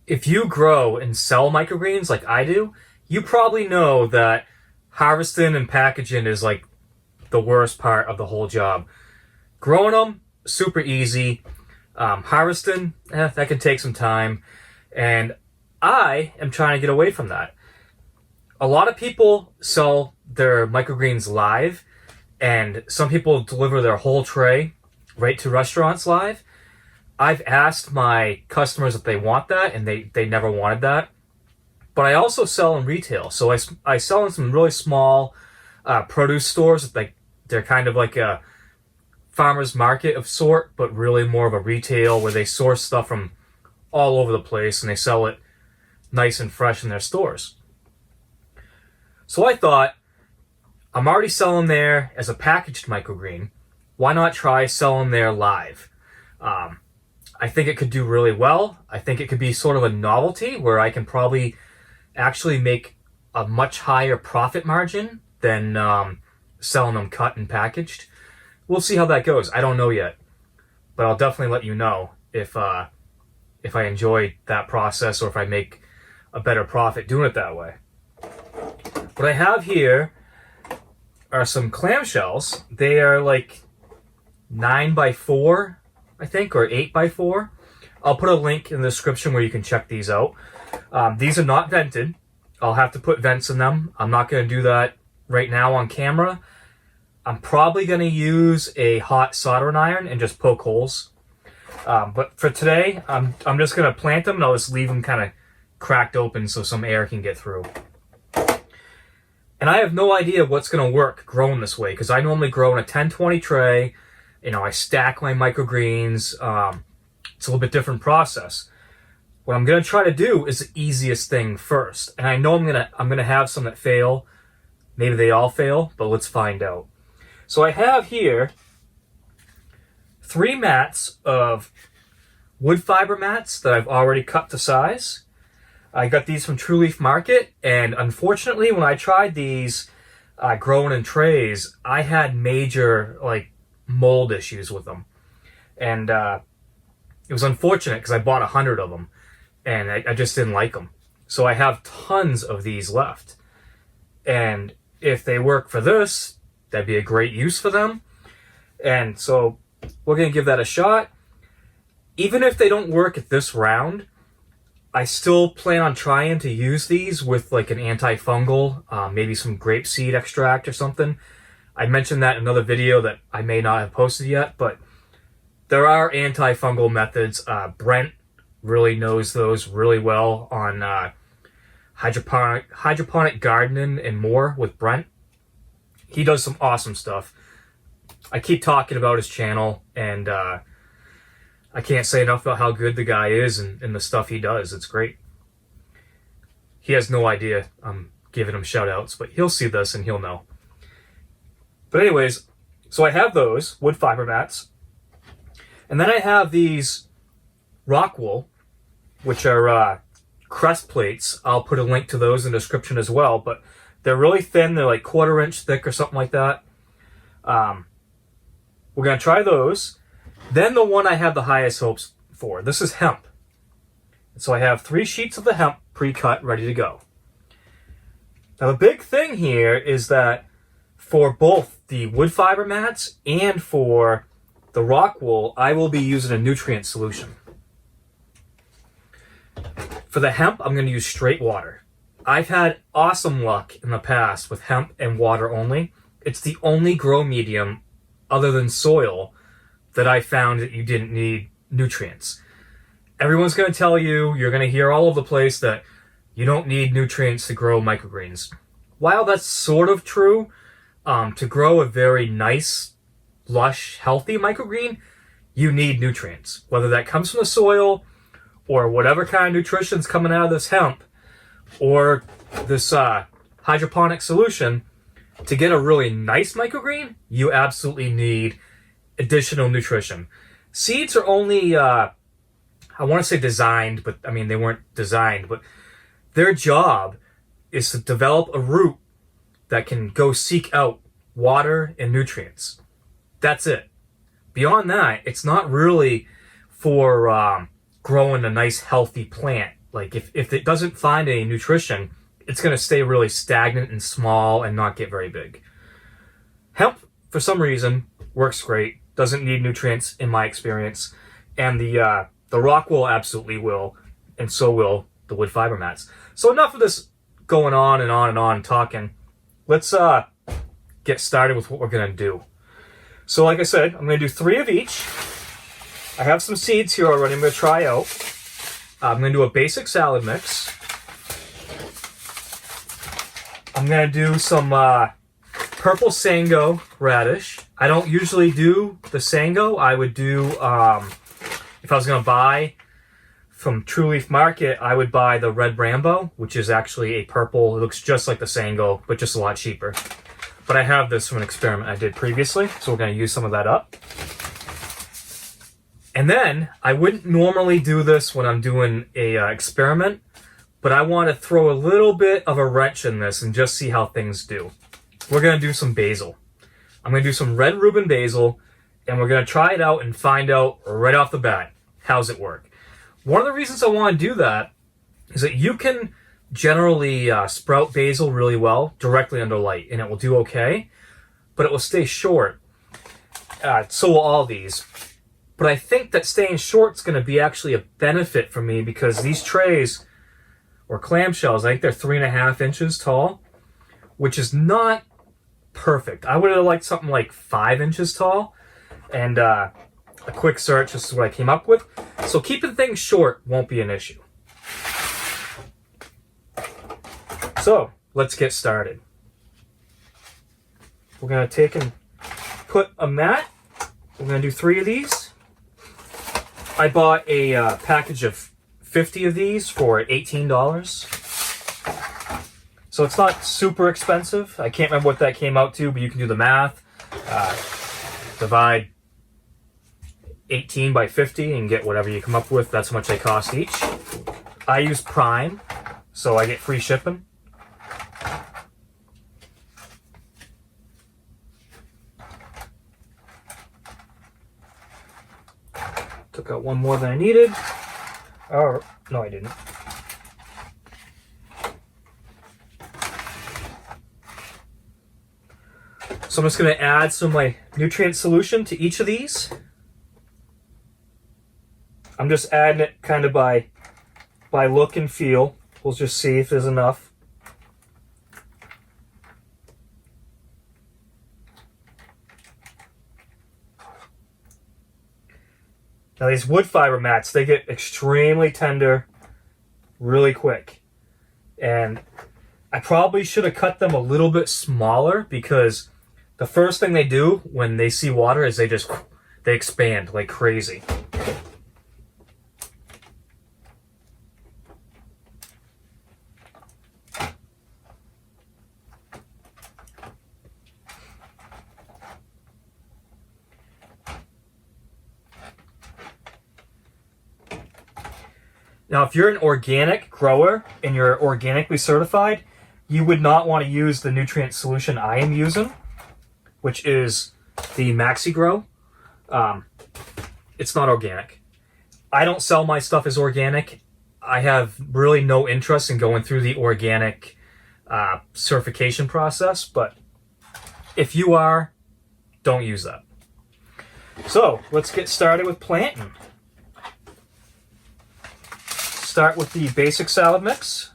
If you grow and sell microgreens like I do, you probably know that harvesting and packaging is like the worst part of the whole job. Growing them, super easy. Harvesting, that can take some time. And I am trying to get away from that. A lot of people sell their microgreens live, and some people deliver their whole tray right to restaurants live. I've asked my customers if they want that, and they never wanted that. But I also sell in retail. So I sell in some really small produce stores. They're kind of like a farmer's market of sort, but really more of a retail where they source stuff from all over the place and they sell it nice and fresh in their stores. So I thought, I'm already selling there as a packaged microgreen. Why not try selling there live? I think it could do really well. I think it could be sort of a novelty where I can probably actually make a much higher profit margin than selling them cut and packaged. We'll see how that goes. I don't know yet, but I'll definitely let you know if I enjoy that process or if I make a better profit doing it that way. What I have here are some clamshells. They are like 9x4, I think, or 8x4. I'll put a link in the description where you can check these out. These are not vented. I'll have to put vents in them. I'm not going to do that right now on camera. I'm probably going to use a hot soldering iron and just poke holes. But for today, I'm just going to plant them and I'll just leave them kind of cracked open so some air can get through. And I have no idea what's going to work growing this way because I normally grow in a 10-20 tray. You know, I stack my microgreens. It's a little bit different process. What I'm going to try to do is the easiest thing first. And I know I'm going to have some that fail. Maybe they all fail, but let's find out. So I have here 3 mats of wood fiber mats that I've already cut to size. I got these from True Leaf Market, and unfortunately when I tried these growing in trays, I had major mold issues with them. And it was unfortunate because I bought 100 of them and I just didn't like them. So I have tons of these left. And if they work for this, that'd be a great use for them. And so we're going to give that a shot. Even if they don't work at this round, I still plan on trying to use these with like an antifungal, maybe some grapeseed extract or something. I mentioned that in another video that I may not have posted yet, but there are antifungal methods. Brent really knows those really well on hydroponic gardening and more with Brent. He does some awesome stuff. I keep talking about his channel, and I can't say enough about how good the guy is and the stuff he does. It's great. He has no idea I'm giving him shout outs, but he'll see this and he'll know. But anyways, so I have those wood fiber mats. And then I have these rock wool, which are crest plates. I'll put a link to those in the description as well, but they're really thin. They're like 1/4 inch thick or something like that. We're going to try those. Then the one I have the highest hopes for. This is hemp. So I have 3 sheets of the hemp pre-cut, ready to go. Now the big thing here is that for both the wood fiber mats and for the rock wool, I will be using a nutrient solution. For the hemp, I'm going to use straight water. I've had awesome luck in the past with hemp and water only. It's the only grow medium other than soil that I found that you didn't need nutrients. Everyone's going to tell you, you're going to hear all over the place that you don't need nutrients to grow microgreens. While that's sort of true, to grow a very nice, lush, healthy microgreen, you need nutrients. Whether that comes from the soil or whatever kind of nutrition's coming out of this hemp or this hydroponic solution, to get a really nice microgreen, you absolutely need additional nutrition. Seeds are only, I want to say designed, but I mean, they weren't designed, but their job is to develop a root that can go seek out water and nutrients. That's it. Beyond that, it's not really for growing a nice healthy plant Like if it doesn't find any nutrition, it's going to stay really stagnant and small and not get very big. Hemp, for some reason, works great. Doesn't need nutrients in my experience. And the rock wool absolutely will, and so will the wood fiber mats. So enough of this going on and on and on talking. Let's get started with what we're going to do. So like I said, I'm going to do 3 of each. I have some seeds here already I'm going to try out. I'm going to do a basic salad mix. I'm going to do some purple Sango radish. I don't usually do the Sango. I would do, if I was going to buy from True Leaf Market, I would buy the red Rambo, which is actually a purple. It looks just like the Sango, but just a lot cheaper. But I have this from an experiment I did previously, so we're going to use some of that up. And then, I wouldn't normally do this when I'm doing a experiment, but I want to throw a little bit of a wrench in this and just see how things do. We're going to do some basil. I'm going to do some red Reuben basil, and we're going to try it out and find out right off the bat, how's it work. One of the reasons I want to do that is that you can generally sprout basil really well directly under light, and it will do okay, but it will stay short. So will all these. But I think that staying short is going to be actually a benefit for me because these trays, or clamshells, I think they're 3.5 inches tall, which is not perfect. I would have liked something like 5 inches tall, and a quick search, this is what I came up with. So keeping things short won't be an issue. So let's get started. We're going to take and put a mat. We're going to do 3 of these. I bought a package of 50 of these for $18. So it's not super expensive. I can't remember what that came out to, but you can do the math. Divide 18 by 50 and get whatever you come up with. That's how much they cost each. I use Prime, so I get free shipping. Took out one more than I needed. Or, no, I didn't. So I'm just going to add some of my nutrient solution to each of these. I'm just adding it kind of by look and feel. We'll just see if there's enough. Now these wood fiber mats, they get extremely tender really quick. And I probably should have cut them a little bit smaller because the first thing they do when they see water is they expand like crazy. Now, if you're an organic grower and you're organically certified, you would not want to use the nutrient solution I am using, which is the Maxi-Grow. It's not organic. I don't sell my stuff as organic. I have really no interest in going through the organic certification process, but if you are, don't use that. So, let's get started with planting. Start with the basic salad mix.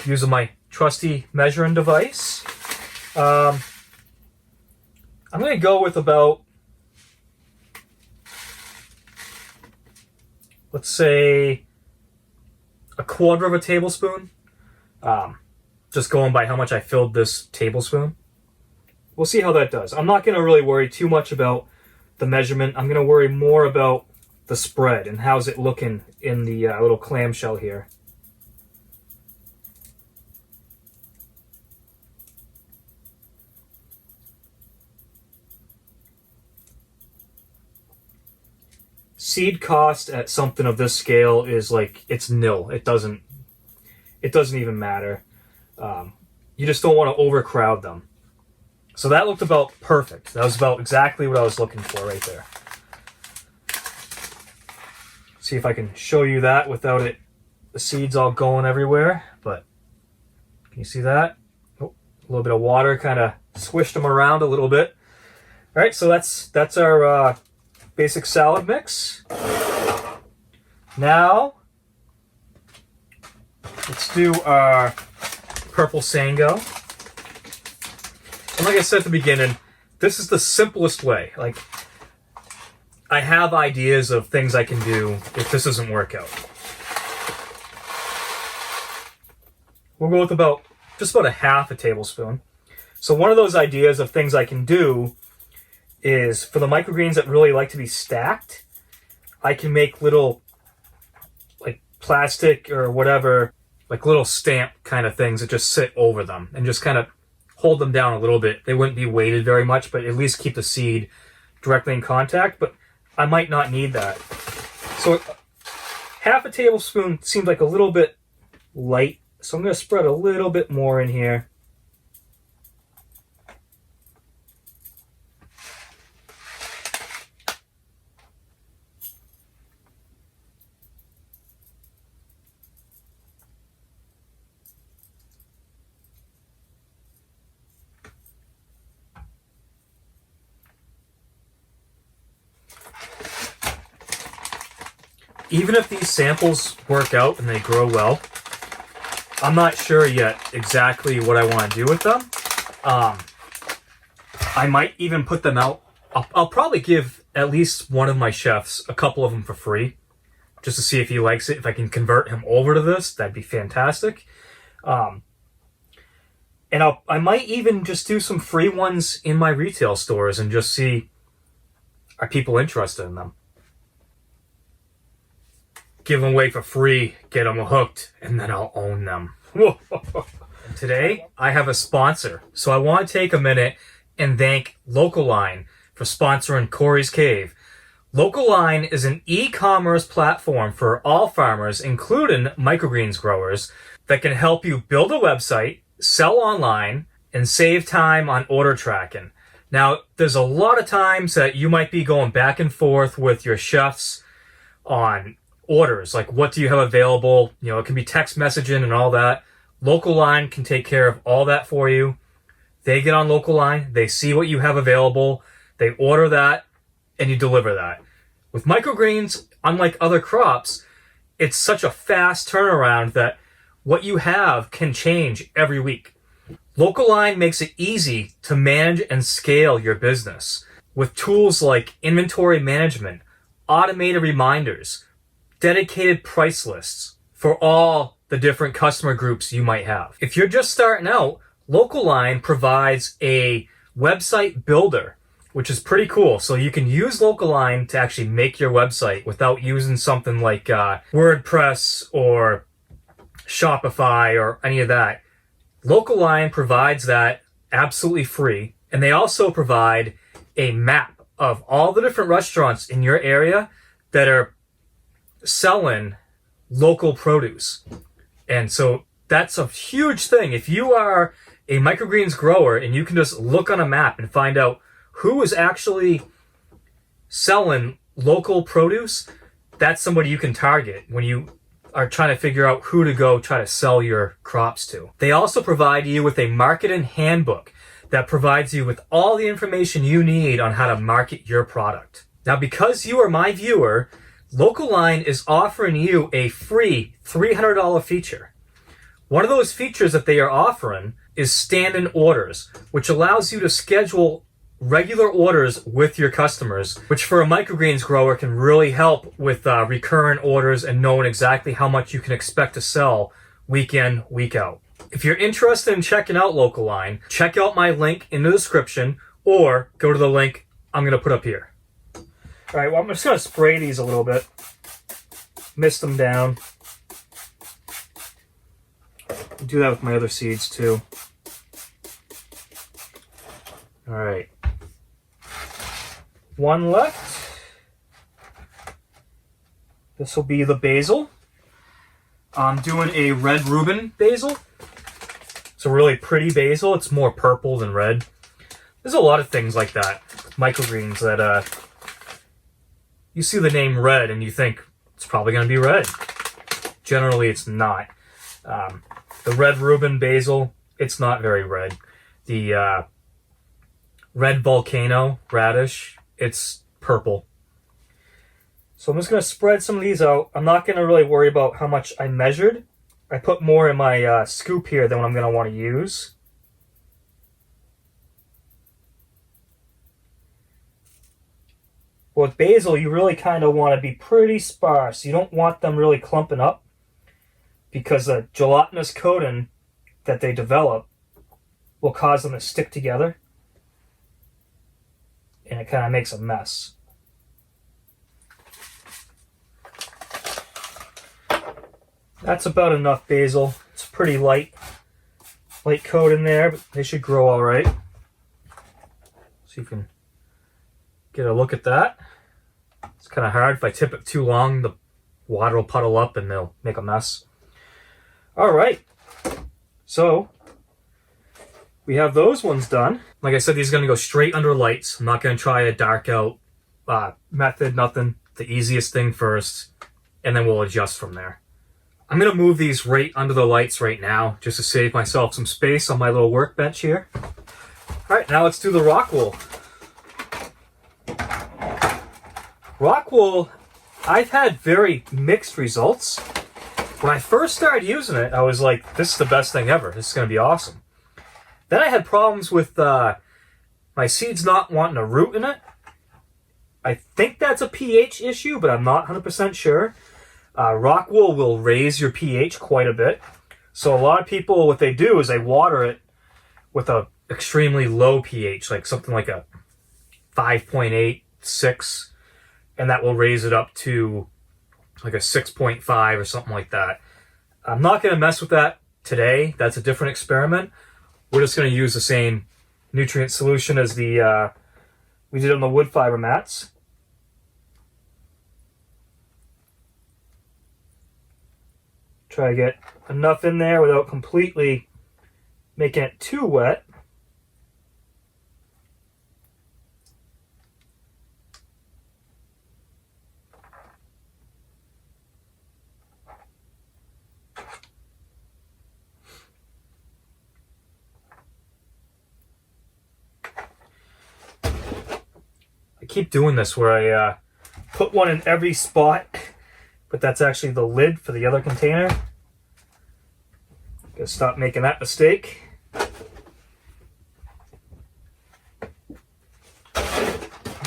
Using my trusty measuring device. I'm going to go with about, let's say, a quarter of a tablespoon. Just going by how much I filled this tablespoon. We'll see how that does. I'm not going to really worry too much about the measurement. I'm going to worry more about the spread and how's it looking in the little clamshell here. Seed cost at something of this scale is like, it's nil. It doesn't even matter. You just don't want to overcrowd them. So that looked about perfect. That was about exactly what I was looking for right there. See if I can show you that without the seeds all going everywhere. But can you see that? Oh, a little bit of water kind of swished them around a little bit. All right, so that's our basic salad mix. Now, let's do our purple sango. And like I said at the beginning, this is the simplest way. Like, I have ideas of things I can do if this doesn't work out. We'll go with just about a half a tablespoon. So one of those ideas of things I can do is for the microgreens that really like to be stacked, I can make little like plastic or whatever, like little stamp kind of things that just sit over them and just kind of hold them down a little bit. They wouldn't be weighted very much, but at least keep the seed directly in contact, but I might not need that. So half a tablespoon seems like a little bit light, so I'm going to spread a little bit more in here. Even if these samples work out and they grow well, I'm not sure yet exactly what I want to do with them. I might even put them out. I'll probably give at least one of my chefs a couple of them for free, just to see if he likes it. If I can convert him over to this, that'd be fantastic. And I might even just do some free ones in my retail stores and just see, are people interested in them? Give them away for free, get them hooked, and then I'll own them. Today, I have a sponsor, so I want to take a minute and thank Localine for sponsoring Corey's Cave. Localine is an e-commerce platform for all farmers, including microgreens growers, that can help you build a website, sell online, and save time on order tracking. Now, there's a lot of times that you might be going back and forth with your chefs on orders, like what do you have available? You know, it can be text messaging and all that. Localine can take care of all that for you. They get on Localine, they see what you have available, they order that, and you deliver that. With microgreens, unlike other crops, it's such a fast turnaround that what you have can change every week. Localine makes it easy to manage and scale your business with tools like inventory management, automated reminders, dedicated price lists for all the different customer groups you might have. If you're just starting out, Localine provides a website builder, which is pretty cool. So you can use Localine to actually make your website without using something like WordPress or Shopify or any of that. Localine provides that absolutely free. And they also provide a map of all the different restaurants in your area that are selling local produce. And so that's a huge thing. If you are a microgreens grower and you can just look on a map and find out who is actually selling local produce, that's somebody you can target when you are trying to figure out who to go try to sell your crops to. They also provide you with a marketing handbook that provides you with all the information you need on how to market your product. Now, because you are my viewer, Localine is offering you a free $300 feature. One of those features that they are offering is standing orders, which allows you to schedule regular orders with your customers, which for a microgreens grower can really help with recurrent orders and knowing exactly how much you can expect to sell week in, week out. If you're interested in checking out Localine, check out my link in the description or go to the link I'm going to put up here. All right, well, I'm just going to spray these a little bit, mist them down. Do that with my other seeds too. All right. One left. This will be the basil. I'm doing a red Reuben basil. It's a really pretty basil. It's more purple than red. There's a lot of things like that, microgreens, that you see the name red and you think it's probably going to be red. Generally, it's not. The red Reuben basil, it's not very red. The red volcano radish, it's purple. So I'm just going to spread some of these out. I'm not going to really worry about how much I measured. I put more in my scoop here than what I'm going to want to use. With basil, you really kind of want to be pretty sparse. You don't want them really clumping up because the gelatinous coating that they develop will cause them to stick together. And it kind of makes a mess. That's about enough basil. It's pretty light coat in there, but they should grow all right. So you can get a look at that. It's kind of hard. If I tip it too long, the water will puddle up and they'll make a mess. All right. So we have those ones done. Like I said, these are going to go straight under lights. I'm not going to try a dark out method, nothing. The easiest thing first, and then we'll adjust from there. I'm going to move these right under the lights right now, just to save myself some space on my little workbench here. All right, now let's do the rock wool. Rock wool, I've had very mixed results. When I first started using it, I was like, this is the best thing ever. This is going to be awesome. Then I had problems with my seeds not wanting to root in it. I think that's a pH issue, but I'm not 100% sure. Rock wool will raise your pH quite a bit. So a lot of people, what they do is they water it with a extremely low pH, like something like a 5.8, 6, and that will raise it up to like a 6.5 or something like that. I'm not going to mess with that today. That's a different experiment. We're just going to use the same nutrient solution as the we did on the wood fiber mats. Try to get enough in there without completely making it too wet. I keep doing this where I put one in every spot, but that's actually the lid for the other container. Gotta stop making that mistake.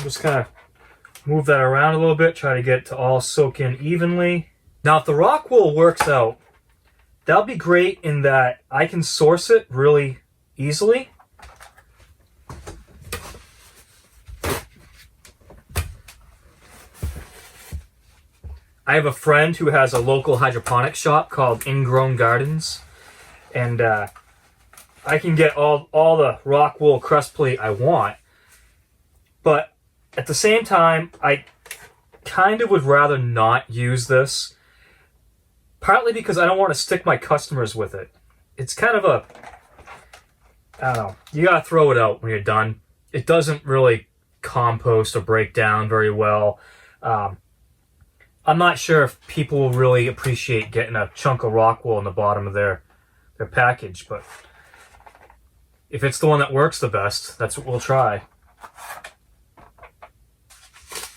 Just kind of move that around a little bit, try to get it to all soak in evenly. Now, if the rock wool works out, that'll be great in that I can source it really easily. I have a friend who has a local hydroponic shop called Ingrown Gardens, and I can get all the rock wool crust plate I want, but at the same time, I kind of would rather not use this, partly because I don't want to stick my customers with it. It's kind of a, I don't know, you gotta throw it out when you're done. It doesn't really compost or break down very well. I'm not sure if people will really appreciate getting a chunk of rock wool in the bottom of their package, but if it's the one that works the best, that's what we'll try.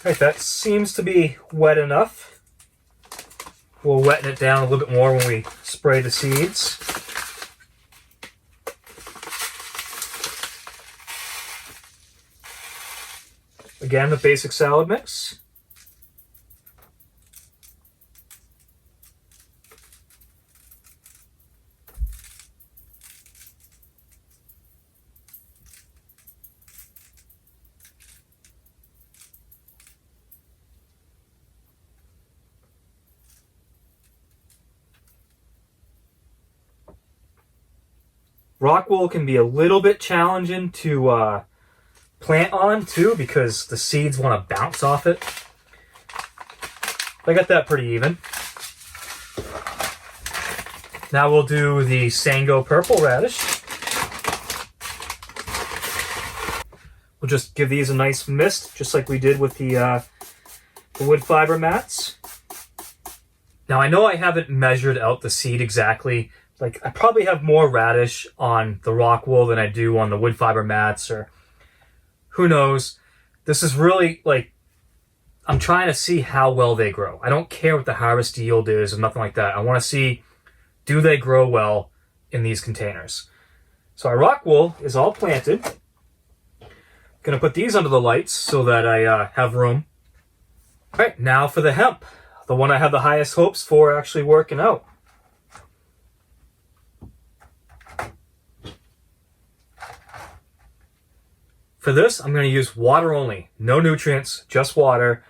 Alright, that seems to be wet enough. We'll wetten it down a little bit more when we spray the seeds. Again, the basic salad mix. Rock wool can be a little bit challenging to plant on too because the seeds want to bounce off it. I got that pretty even. Now we'll do the Sango purple radish. We'll just give these a nice mist, just like we did with the wood fiber mats. Now, I know I haven't measured out the seed exactly. Like, I probably have more radish on the rock wool than I do on the wood fiber mats, or who knows. This is really, like, I'm trying to see how well they grow. I don't care what the harvest yield is or nothing like that. I want to see, do they grow well in these containers? So our rock wool is all planted. Going to put these under the lights so that I have room. All right, now for the hemp. The one I have the highest hopes for actually working out. For this, I'm going to use water only. No nutrients, just water.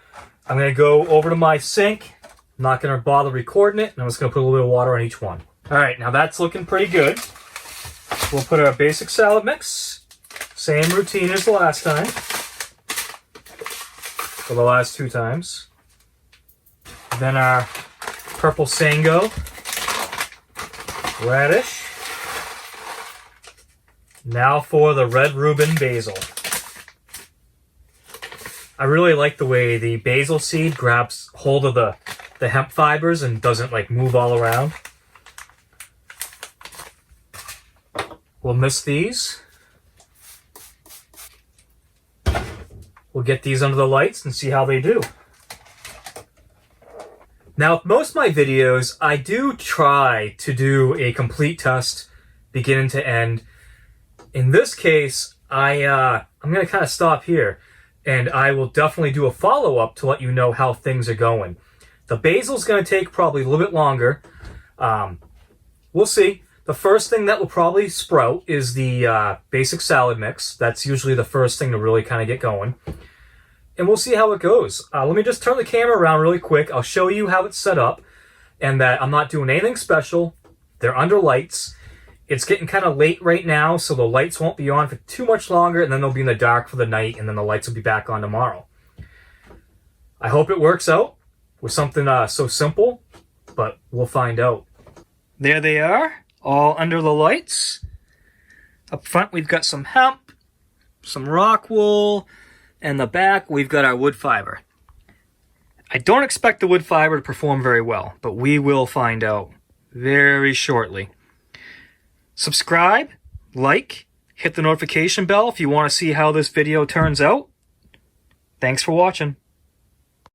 I'm going to go over to my sink. I'm not going to bother recording it, and I'm just going to put a little bit of water on each one. All right, now that's looking pretty good. We'll put our basic salad mix. Same routine as the last time. For the last 2 times. Then our purple sango, radish. Now for the red Reuben basil. I really like the way the basil seed grabs hold of the hemp fibers and doesn't like move all around. We'll mist these. We'll get these under the lights and see how they do. Now, with most of my videos, I do try to do a complete test, beginning to end. In this case, I'm going to kind of stop here, and I will definitely do a follow-up to let you know how things are going. The basil's going to take probably a little bit longer. We'll see. The first thing that will probably sprout is the basic salad mix. That's usually the first thing to really kind of get going. And we'll see how it goes. Let me just turn the camera around really quick. I'll show you how it's set up and that I'm not doing anything special. They're under lights. It's getting kind of late right now, so the lights won't be on for too much longer, and then they'll be in the dark for the night, and then the lights will be back on tomorrow. I hope it works out with something so simple, but we'll find out. There they are, all under the lights. Up front, we've got some hemp, some rock wool, and the back, we've got our wood fiber. I don't expect the wood fiber to perform very well, but we will find out very shortly. Subscribe, like, hit the notification bell if you want to see how this video turns out. Thanks for watching.